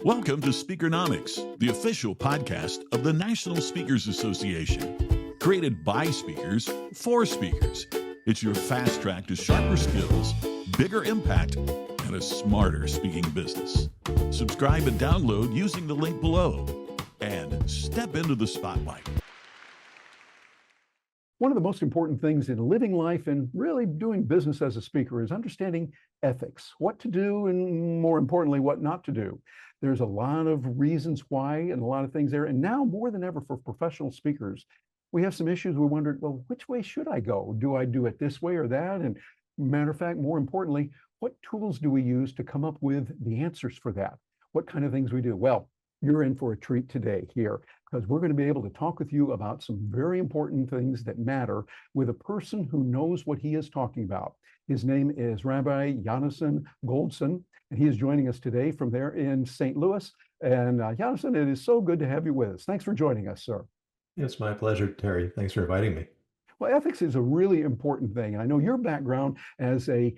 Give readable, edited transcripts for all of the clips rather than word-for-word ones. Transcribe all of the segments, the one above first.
Welcome to Speakernomics, the official podcast of the National Speakers Association. Created by speakers for speakers. It's your fast track to sharper skills, bigger impact, and a smarter speaking business. Subscribe and download using the link below. And step into the spotlight. One of the most important things in living life and really doing business as a speaker is understanding ethics, what to do and more importantly, what not to do. There's a lot of reasons why and a lot of things there. And now more than ever for professional speakers, we have some issues. We wondered, well, which way should I go? Do I do it this way or that? And matter of fact, more importantly, what tools do we use to come up with the answers for that? What kind of things we do? Well, you're in for a treat today here because we're going to be able to talk with you about some very important things that matter with a person who knows what he is talking about. His name is Rabbi Yonason Goldson, and he is joining us today from there in St. Louis. And Yonason, it is so good to have you with us. Thanks for joining us, sir. It's my pleasure, Terry. Thanks for inviting me. Well, ethics is a really important thing. And I know your background as a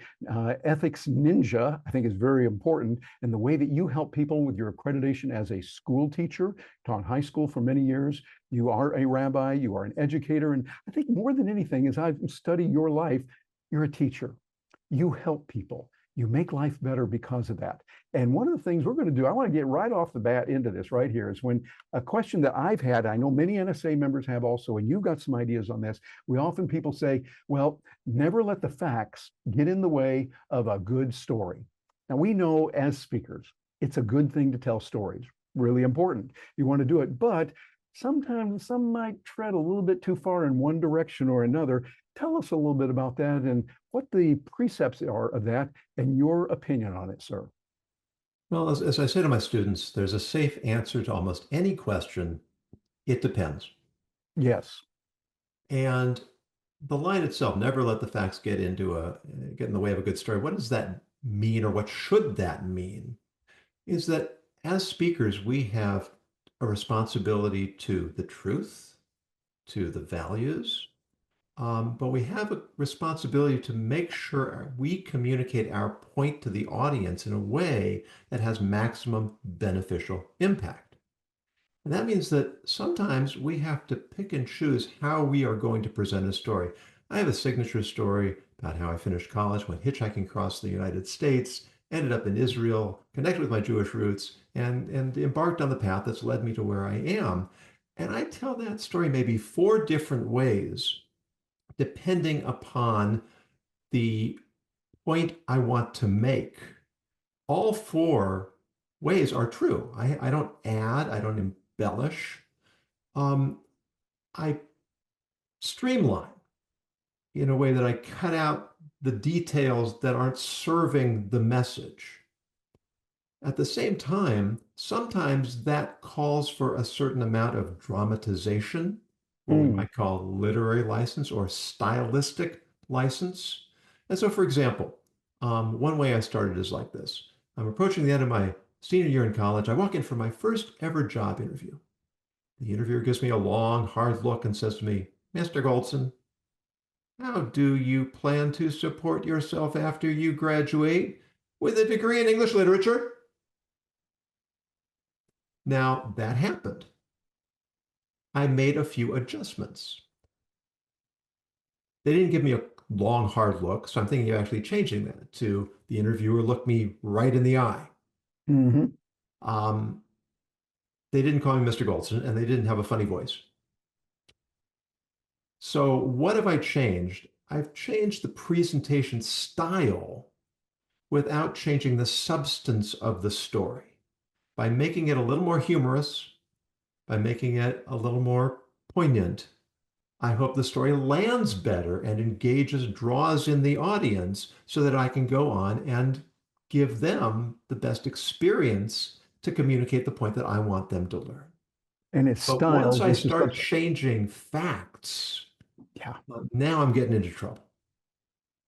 ethics ninja, I think is very important. And the way that you help people with your accreditation as a school teacher, taught high school for many years, you are a rabbi, you are an educator. And I think more than anything, as I've studied your life, you're a teacher. You help people. You make life better because of that. And one of the things we're going to do, I want to get right off the bat into this right here, is when a question that I've had, I know many NSA members have also, and you've got some ideas on this. People say, well, never let the facts get in the way of a good story. Now we know as speakers, it's a good thing to tell stories, really important. You want to do it, but sometimes some might tread a little bit too far in one direction or another. Tell us a little bit about that and what the precepts are of that and your opinion on it, sir. Well, as I say to my students, there's a safe answer to almost any question. It depends. Yes. And the line itself, never let the facts get in the way of a good story. What does that mean, or what should that mean? Is that as speakers, we have a responsibility to the truth, to the values, but we have a responsibility to make sure we communicate our point to the audience in a way that has maximum beneficial impact. And that means that sometimes we have to pick and choose how we are going to present a story. I have a signature story about how I finished college, went hitchhiking across the United States, ended up in Israel, connected with my Jewish roots, and embarked on the path that's led me to where I am. And I tell that story maybe 4 different ways, depending upon the point I want to make. All 4 ways are true. I don't add, I don't embellish. I streamline in a way that I cut out the details that aren't serving the message. At the same time, sometimes that calls for a certain amount of dramatization, what we might call literary license or stylistic license. And so, for example, one way I started is like this. I'm approaching the end of my senior year in college. I walk in for my first ever job interview. The interviewer gives me a long, hard look and says to me, "Mr. Goldson, how do you plan to support yourself after you graduate with a degree in English literature?" Now, that happened. I made a few adjustments. They didn't give me a long, hard look, so I'm thinking of actually changing that to the interviewer looked me right in the eye. Mm-hmm. They didn't call me Mr. Goldson, and they didn't have a funny voice. So what have I changed? I've changed the presentation style without changing the substance of the story. By making it a little more humorous, by making it a little more poignant, I hope the story lands better and engages, draws in the audience so that I can go on and give them the best experience to communicate the point that I want them to learn. And it's But style. once I start changing facts, now I'm getting into trouble.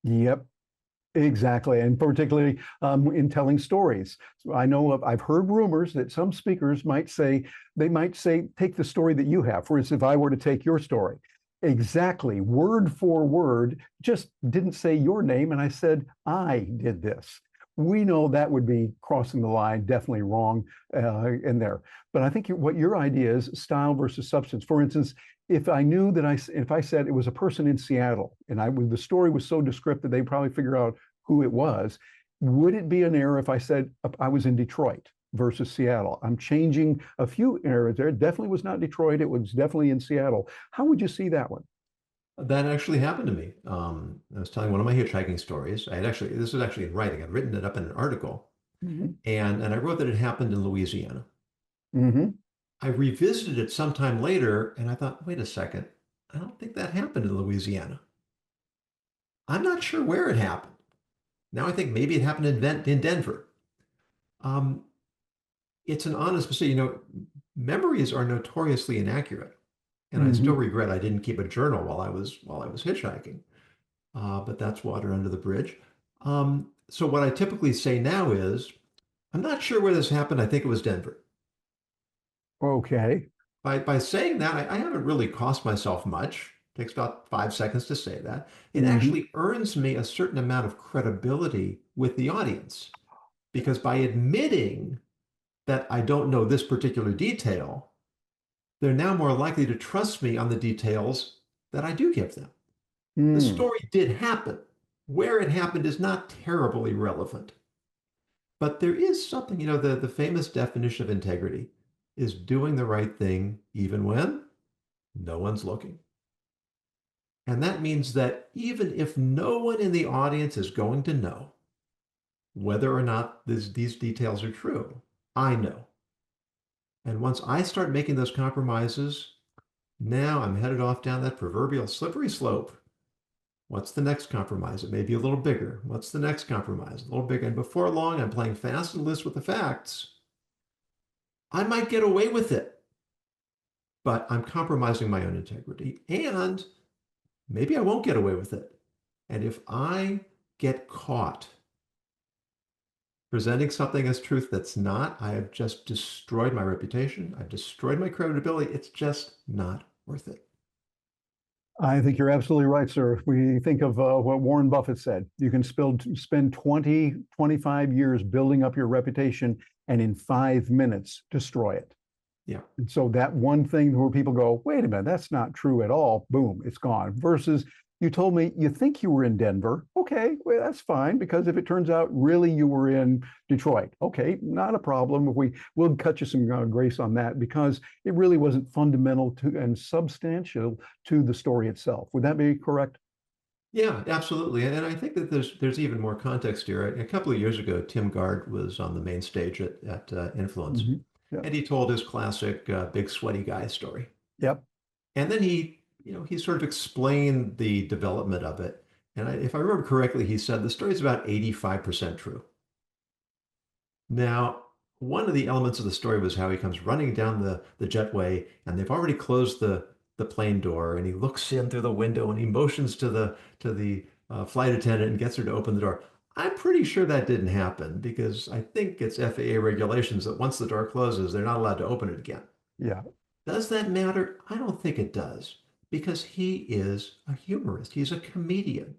Yep. Exactly, and particularly in telling stories. So I know I've heard rumors that some speakers might say, take the story that you have. For instance, if I were to take your story, exactly, word for word, just didn't say your name, and I said, I did this. we know that would be crossing the line, definitely wrong in there. But I think what your idea is style versus substance. For instance, if I knew that if I said it was a person in Seattle and the story was so descriptive, they'd probably figure out who it was. Would it be an error if I said I was in Detroit versus Seattle? I'm changing a few errors there. It definitely was not Detroit. It was definitely in Seattle. How would you see that one? That actually happened to me. I was telling one of my hitchhiking stories. This was actually in writing. I'd written it up in an article, and I wrote that it happened in Louisiana. I revisited it sometime later, and I thought, wait a second, I don't think that happened in Louisiana. I'm not sure where it happened. Now I think maybe it happened in Denver. It's an honest mistake. Memories are notoriously inaccurate. And I still regret I didn't keep a journal while I was hitchhiking, but that's water under the bridge. So what I typically say now is, I'm not sure where this happened. I think it was Denver. Okay. By saying that, I haven't really cost myself much. It takes about 5 seconds to say that. It actually earns me a certain amount of credibility with the audience, because by admitting that I don't know this particular detail, they're now more likely to trust me on the details that I do give them. The story did happen. Where it happened is not terribly relevant. But there is something, the famous definition of integrity is doing the right thing even when no one's looking. And that means that even if no one in the audience is going to know whether or not these details are true, I know. And once I start making those compromises, now I'm headed off down that proverbial slippery slope. What's the next compromise? It may be a little bigger. What's the next compromise? A little bigger. And before long, I'm playing fast and loose with the facts. I might get away with it, but I'm compromising my own integrity. And maybe I won't get away with it. And if I get caught presenting something as truth that's not, I have just destroyed my reputation. I've destroyed my credibility. It's just not worth it. I think you're absolutely right, sir. We think of what Warren Buffett said. You can spend 20, 25 years building up your reputation and in 5 minutes destroy it. Yeah. And so that one thing where people go, wait a minute, that's not true at all. Boom, it's gone. Versus you told me you think you were in Denver. Okay, well, that's fine, because if it turns out really you were in Detroit, okay, not a problem. We'll cut you some grace on that, because it really wasn't fundamental to and substantial to the story itself. Would that be correct? Yeah, absolutely. And I think that there's even more context here. A couple of years ago, Tim Gard was on the main stage at Influence, Yep. and he told his classic big sweaty guy story. Yep. And then he sort of explained the development of it. And if I remember correctly, he said the story is about 85% true. Now, one of the elements of the story was how he comes running down the jetway, and they've already closed the plane door, and he looks in through the window and he motions to the flight attendant and gets her to open the door. I'm pretty sure that didn't happen, because I think it's FAA regulations that once the door closes, they're not allowed to open it again. Yeah. Does that matter? I don't think it does, because he is a humorist. He's a comedian.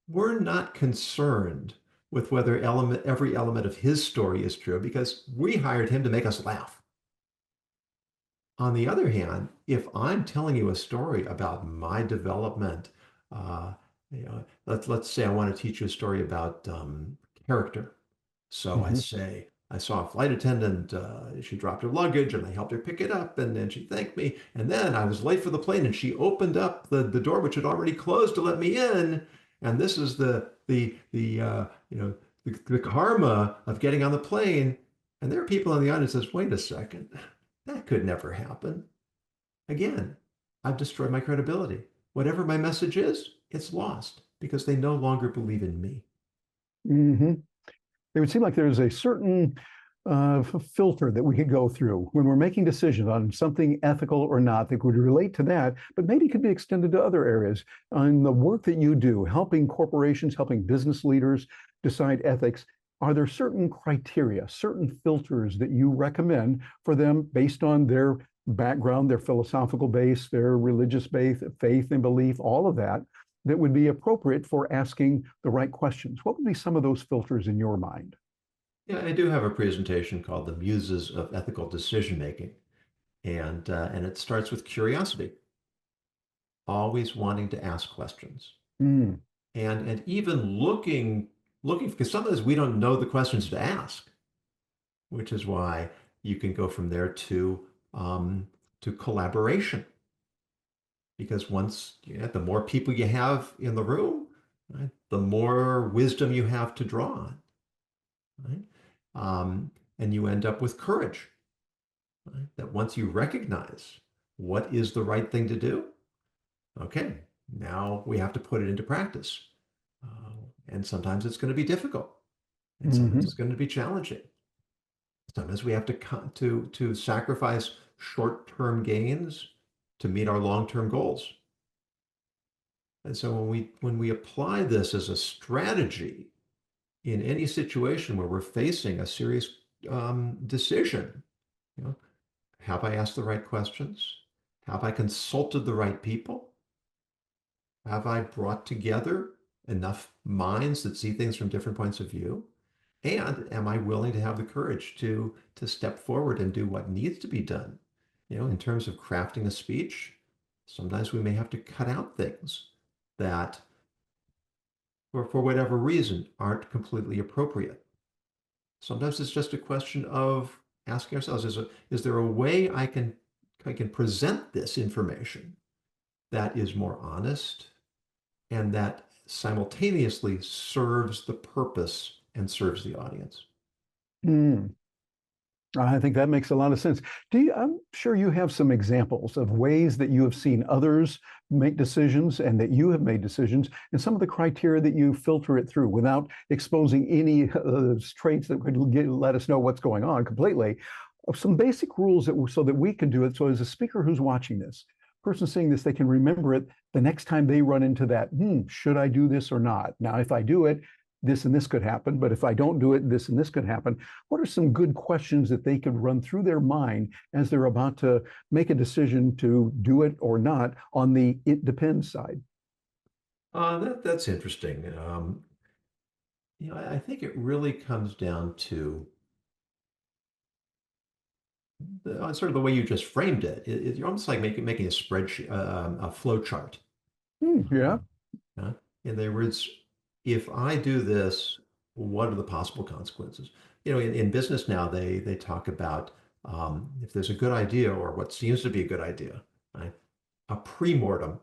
We're not concerned with whether every element of his story is true, because we hired him to make us laugh. On the other hand, if I'm telling you a story about my development, let's say I want to teach you a story about character. So I say, I saw a flight attendant, she dropped her luggage and I helped her pick it up, and then she thanked me. And then I was late for the plane and she opened up the door, which had already closed, to let me in. And this is the karma of getting on the plane. And there are people in the audience that says, wait a second, that could never happen. Again, I've destroyed my credibility. Whatever my message is, it's lost, because they no longer believe in me. It would seem like there's a certain filter that we could go through when we're making decisions on something ethical or not that would relate to that, but maybe could be extended to other areas. On the work that you do, helping corporations, helping business leaders decide ethics, are there certain criteria, certain filters that you recommend for them based on their background, their philosophical base, their religious faith and belief, all of that? that would be appropriate for asking the right questions? What would be some of those filters in your mind? Yeah, I do have a presentation called The Muses of Ethical Decision Making, and it starts with curiosity, always wanting to ask questions, Mm, and even looking because sometimes we don't know the questions to ask, which is why you can go from there to collaboration. Because the more people you have in the room, right, the more wisdom you have to draw on, right? And you end up with courage, right? That once you recognize what is the right thing to do, okay, now we have to put it into practice. And sometimes it's going to be difficult, and sometimes mhm. it's going to be challenging. Sometimes we have to sacrifice short-term gains to meet our long-term goals. And so when we apply this as a strategy in any situation where we're facing a serious decision, you know, have I asked the right questions? Have I consulted the right people? Have I brought together enough minds that see things from different points of view? And am I willing to have the courage to step forward and do what needs to be done? In terms of crafting a speech, sometimes we may have to cut out things that, for whatever reason, aren't completely appropriate. Sometimes it's just a question of asking ourselves, is there a way I can present this information that is more honest and that simultaneously serves the purpose and serves the audience? Mm. I think that makes a lot of sense. I'm sure you have some examples of ways that you have seen others make decisions and that you have made decisions, and some of the criteria that you filter it through without exposing any traits that could let us know what's going on completely. Some basic rules so that we can do it. So as a speaker who's watching this, person seeing this, they can remember it the next time they run into that, should I do this or not? Now, if I do it, this and this could happen, but if I don't do it, this and this could happen. What are some good questions that they could run through their mind as they're about to make a decision to do it or not on the it depends side? That's interesting. I think it really comes down to sort of the way you just framed it. You're almost like making a spreadsheet, a flow chart. Yeah. Uh, in other words, if I do this, what are the possible consequences? In business now, they talk about if there's a good idea or what seems to be a good idea, right? A pre-mortem,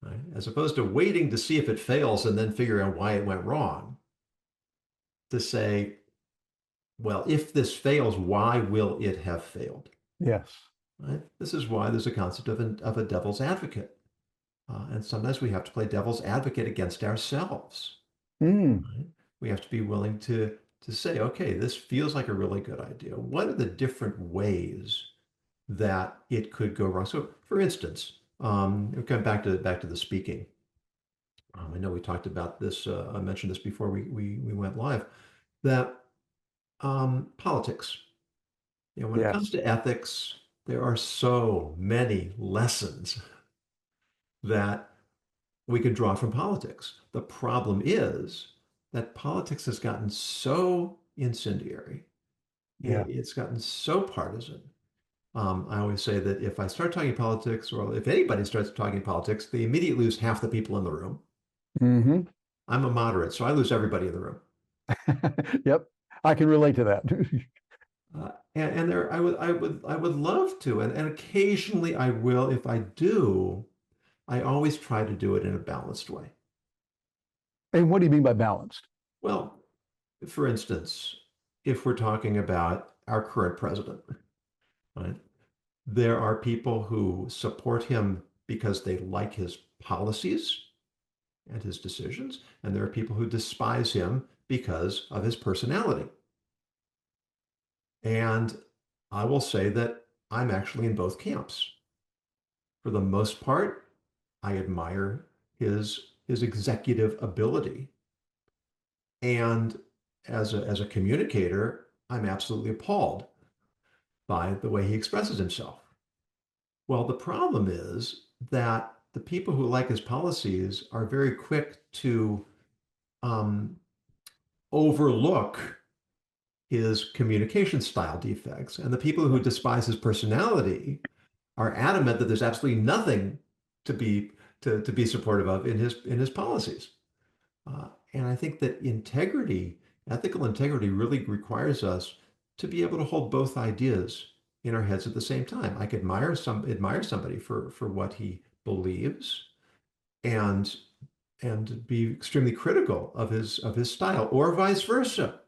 right? As opposed to waiting to see if it fails and then figuring out why it went wrong. To say, well, if this fails, why will it have failed? Yes. Right? This is why there's a concept of a devil's advocate. And sometimes we have to play devil's advocate against ourselves. Mm. Right? We have to be willing to say, okay, this feels like a really good idea. What are the different ways that it could go wrong? So, for instance, going back to the speaking. I know we talked about this. I mentioned this before we went live. That politics. When it Yes. comes to ethics, there are so many lessons that we could draw from politics. The problem is that politics has gotten so incendiary. Yeah. It's gotten so partisan. I always say that if I start talking politics, or if anybody starts talking politics, they immediately lose half the people in the room. Hmm. I'm a moderate, so I lose everybody in the room. Yep. I can relate to that. And there, I would love to, and occasionally I will. If I do, I always try to do it in a balanced way. And what do you mean by balanced? Well, for instance, if we're talking about our current president, right? There are people who support him because they like his policies and his decisions, and there are people who despise him because of his personality. And I will say that I'm actually in both camps. For the most part, I admire his executive ability. And as a communicator, I'm absolutely appalled by the way he expresses himself. Well, the problem is that the people who like his policies are very quick to um, overlook his communication style defects. And the people who despise his personality are adamant that there's absolutely nothing to be to be supportive of in his policies. And I think that integrity, ethical integrity, really requires us to be able to hold both ideas in our heads at the same time. I could admire somebody for what he believes, and be extremely critical of his style, or vice versa.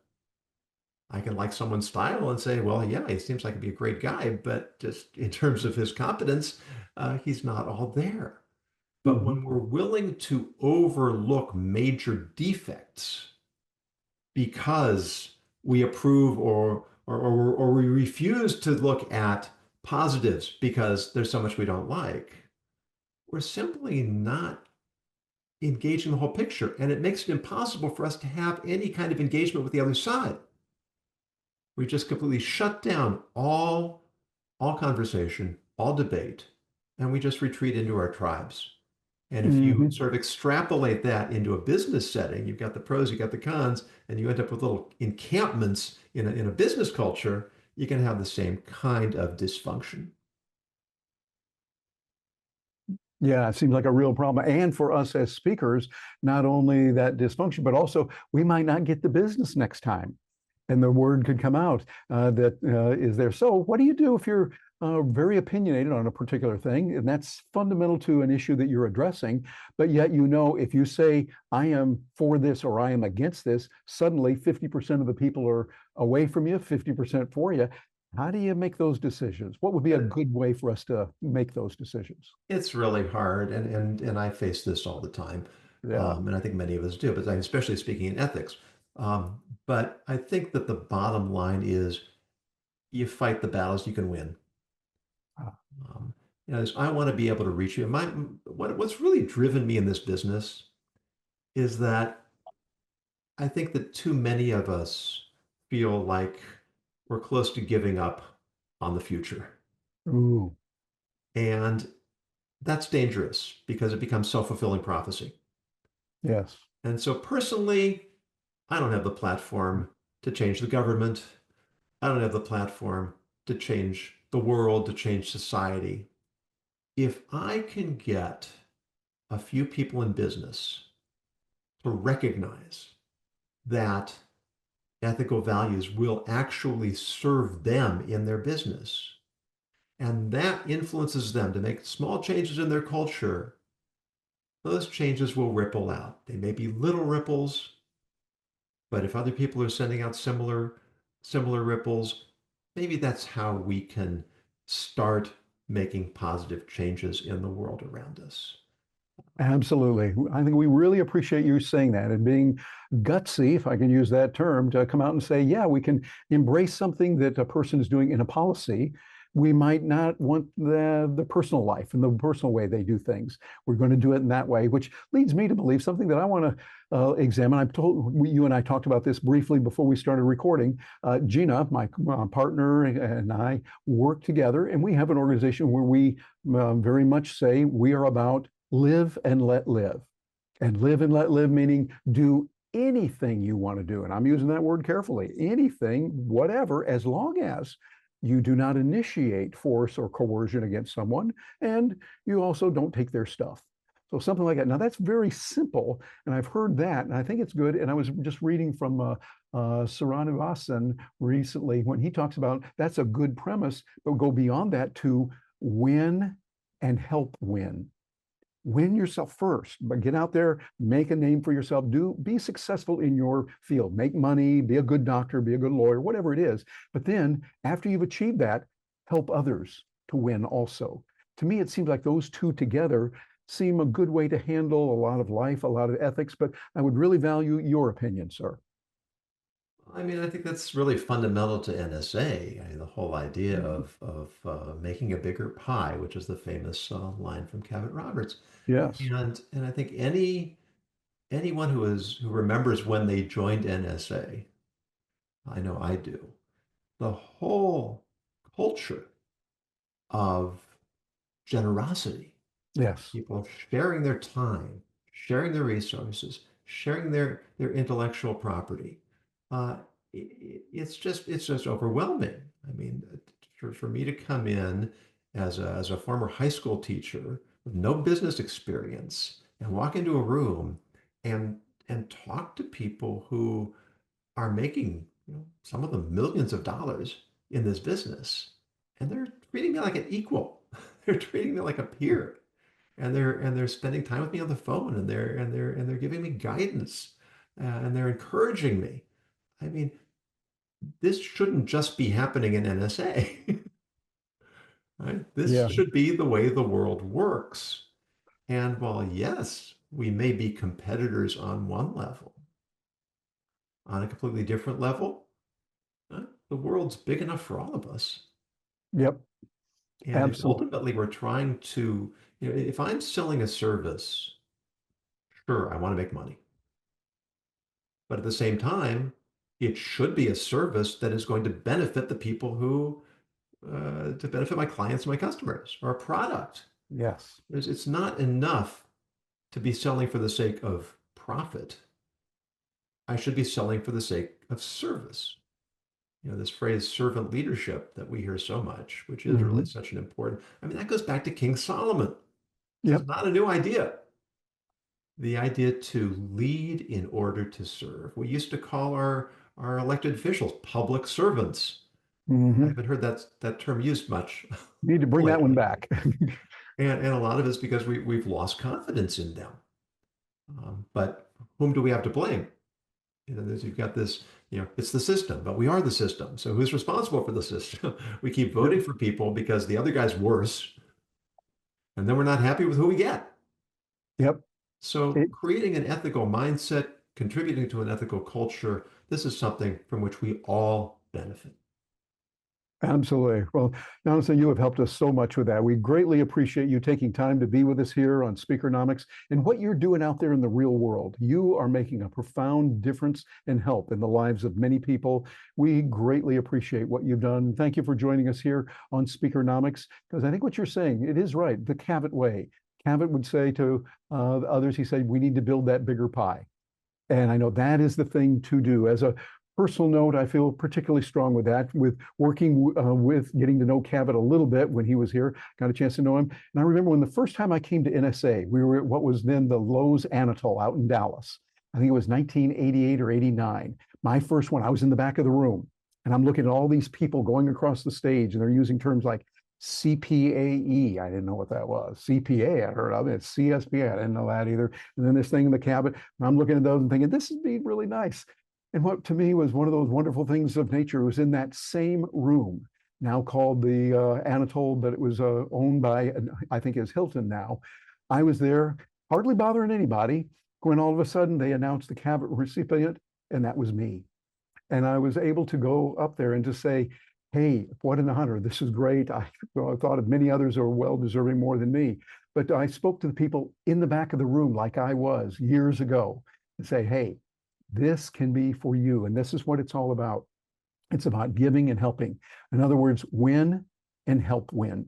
I can like someone's style and say, well, yeah, he seems like he'd be a great guy, but just in terms of his competence, he's not all there. But Mhm. when we're willing to overlook major defects because we approve, or we refuse to look at positives because there's so much we don't like, we're simply not engaging the whole picture. And it makes it impossible for us to have any kind of engagement with the other side. We just completely shut down all conversation, all debate, and we just retreat into our tribes. And if you Mhm. sort of extrapolate that into a business setting, you've got the pros, you've got the cons, and you end up with little encampments in a business culture, you can have the same kind of dysfunction. Yeah, it seems like a real problem. And for us as speakers, not only that dysfunction, but also we might not get the business next time. And the word could come out that is there. So, what do you do if you're very opinionated on a particular thing? And that's fundamental to an issue that you're addressing. But yet, if you say, I am for this or I am against this, suddenly 50% of the people are away from you, 50% for you. How do you make those decisions? What would be a good way for us to make those decisions? It's really hard, and I face this all the time, Yeah. and I think many of us do, but especially speaking in ethics. But I think that the bottom line is you fight the battles you can win. Ah, Um, I want to be able to reach you. What's really driven me in this business is that I think that too many of us feel like we're close to giving up on the future. ooh, And that's dangerous because it becomes self-fulfilling prophecy. yes. And so personally, I don't have the platform to change the government. I don't have the platform to change the world, to change society. If I can get a few people in business to recognize that ethical values will actually serve them in their business, and that influences them to make small changes in their culture, those changes will ripple out. They may be little ripples, but if other people are sending out similar ripples, maybe that's how we can start making positive changes in the world around us. Absolutely. I think we really appreciate you saying that and being gutsy, if I can use that term, to come out and say, yeah, we can embrace something that a person is doing in a policy. We might not want the personal life and the personal way they do things. We're going to do it in that way, which leads me to believe something that I want to examine. You and I talked about this briefly before we started recording. Gina, my partner, and I work together, and we have an organization where we very much say we are about live and let live. And live and let live meaning do anything you want to do. And I'm using that word carefully. Anything, whatever, as long as you do not initiate force or coercion against someone, and you also don't take their stuff. So something like that. Now that's very simple, and I've heard that, and I think it's good. And I was just reading from Saranivasan recently when he talks about that's a good premise, but go beyond that to win and help win. Win yourself first, but get out there, make a name for yourself, be successful in your field, make money, be a good doctor, be a good lawyer, whatever it is. But then after you've achieved that, help others to win also. To me, it seems like those two together seem a good way to handle a lot of life, a lot of ethics, but I would really value your opinion, sir. I mean, I think that's really fundamental to NSA. I mean, the whole idea Mhm. of making a bigger pie, which is the famous line from Cabot Roberts. Yes. And I think anyone who remembers when they joined NSA, I know I do, the whole culture of generosity Yes. People sharing their time, sharing their resources, sharing their intellectual property. Uh, it's just overwhelming. I mean, for me to come in as a former high school teacher with no business experience and walk into a room and and talk to people who are making, some of them millions of dollars in this business, and they're treating me like an equal. They're treating me like a peer, and they're spending time with me on the phone, and they're giving me guidance, and they're encouraging me. I mean, this shouldn't just be happening in NSA, right? This Yeah. should be the way the world works. And while yes, we may be competitors on one level, on a completely different level, the world's big enough for all of us. Yep. And if Absolutely. ultimately we're trying to, if I'm selling a service, sure, I want to make money. But at the same time, it should be a service that is going to benefit the people to benefit my clients and my customers, or a product. Yes. It's not enough to be selling for the sake of profit. I should be selling for the sake of service. This phrase servant leadership that we hear so much, which is really Hmm. such an important, I mean, that goes back to King Solomon. This is Yep. not a new idea. The idea to lead in order to serve. We used to call our elected officials public servants. I Hmm. haven't heard that term used much Need to bring that one lately. back. And a lot of it's because we've lost confidence in them. But whom do we have to blame? You've got this, it's the system, but we are the system. So who's responsible for the system? We keep Yep. voting for people because the other guy's worse, and then we're not happy with who we get. Yep. So It, creating an ethical mindset, contributing to an ethical culture, this is something from which we all benefit. Absolutely. Well, Yonason, you have helped us so much with that. We greatly appreciate you taking time to be with us here on Speakernomics and what you're doing out there in the real world. You are making a profound difference and help in the lives of many people. We greatly appreciate what you've done. Thank you for joining us here on Speakernomics, because I think what you're saying, it is right, the Cavett way. Cavett would say to others, he said, we need to build that bigger pie. And I know that is the thing to do. As a personal note, I feel particularly strong with that, with working with getting to know Cavett a little bit when he was here, got a chance to know him. And I remember when the first time I came to NSA, we were at what was then the Lowe's Anatole out in Dallas. I think it was 1988 or 89. My first one, I was in the back of the room and I'm looking at all these people going across the stage and they're using terms like CPAE. I didn't know what that was. CPA, I heard of it. CSPA, I didn't know that either. And then this thing in the Cavett, and I'm looking at those and thinking, this is being really nice. And what to me was one of those wonderful things of nature was in that same room, now called the Anatole, but it was owned by, I think is Hilton now. I was there, hardly bothering anybody, when all of a sudden they announced the Cavett recipient, and that was me. And I was able to go up there and just say, hey, what an honor. This is great. I thought of many others who are well deserving more than me. But I spoke to the people in the back of the room like I was years ago and say, hey, this can be for you. And this is what it's all about. It's about giving and helping. In other words, win and help win.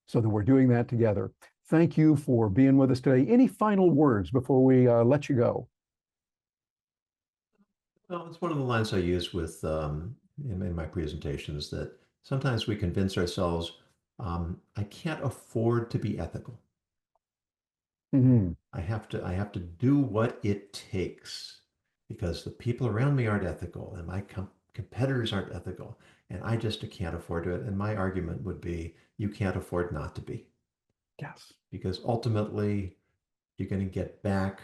So that we're doing that together. Thank you for being with us today. Any final words before we let you go? Well, it's one of the lines I use with in my presentations, that sometimes we convince ourselves, I can't afford to be ethical. Mm-hmm. I have to do what it takes because the people around me aren't ethical and my competitors aren't ethical, and I just can't afford to it. And my argument would be, you can't afford not to be, Yes. because ultimately you're going to get back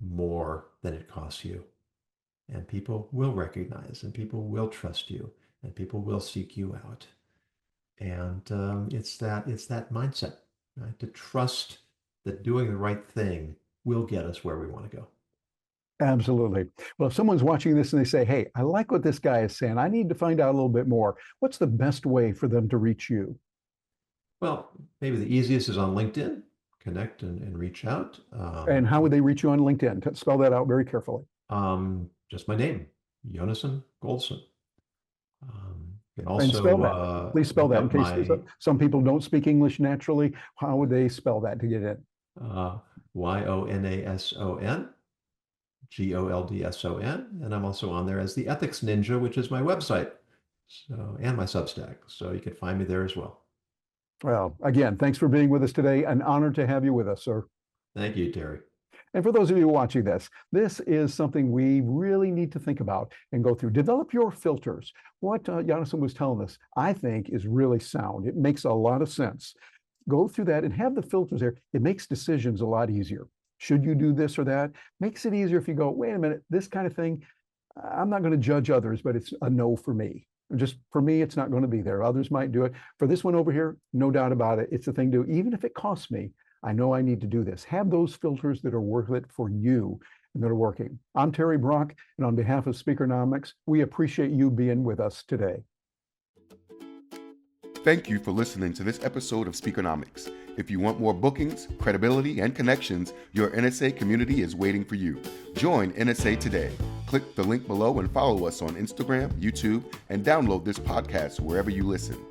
more than it costs you. And people will recognize, and people will trust you, and people will seek you out. And it's that mindset, right? To trust that doing the right thing will get us where we want to go. Absolutely. Well, if someone's watching this and they say, hey, I like what this guy is saying, I need to find out a little bit more, what's the best way for them to reach you? Well, maybe the easiest is on LinkedIn. Connect and reach out. And how would they reach you on LinkedIn? Spell that out very carefully. Just my name, Yonason Goldson. Um, You can And spell that. also Please spell look that in up case my some people don't speak English naturally. How would they spell that to get in? Yonason Goldson, and I'm also on there as the Ethics Ninja, which is my website, so and my Substack. So you can find me there as well. Well, again, thanks for being with us today. An honor to have you with us, sir. Thank you, Terry. And for those of you watching this is something we really need to think about and go through. Develop your filters. What Yonason was telling us, I think, is really sound. It makes a lot of sense. Go through that and have the filters there. It makes decisions a lot easier. Should you do this or that? Makes it easier if you go, wait a minute, this kind of thing, I'm not going to judge others, but it's a no for me. Just for me, it's not going to be there. Others might do it. For this one over here, no doubt about it, it's a thing to do. Even if it costs me, I know I need to do this. Have those filters that are worth it for you and that are working. I'm Terry Brock, and on behalf of Speakernomics, we appreciate you being with us today. Thank you for listening to this episode of Speakernomics. If you want more bookings, credibility, and connections, your NSA community is waiting for you. Join NSA today. Click the link below and follow us on Instagram, YouTube, and download this podcast wherever you listen.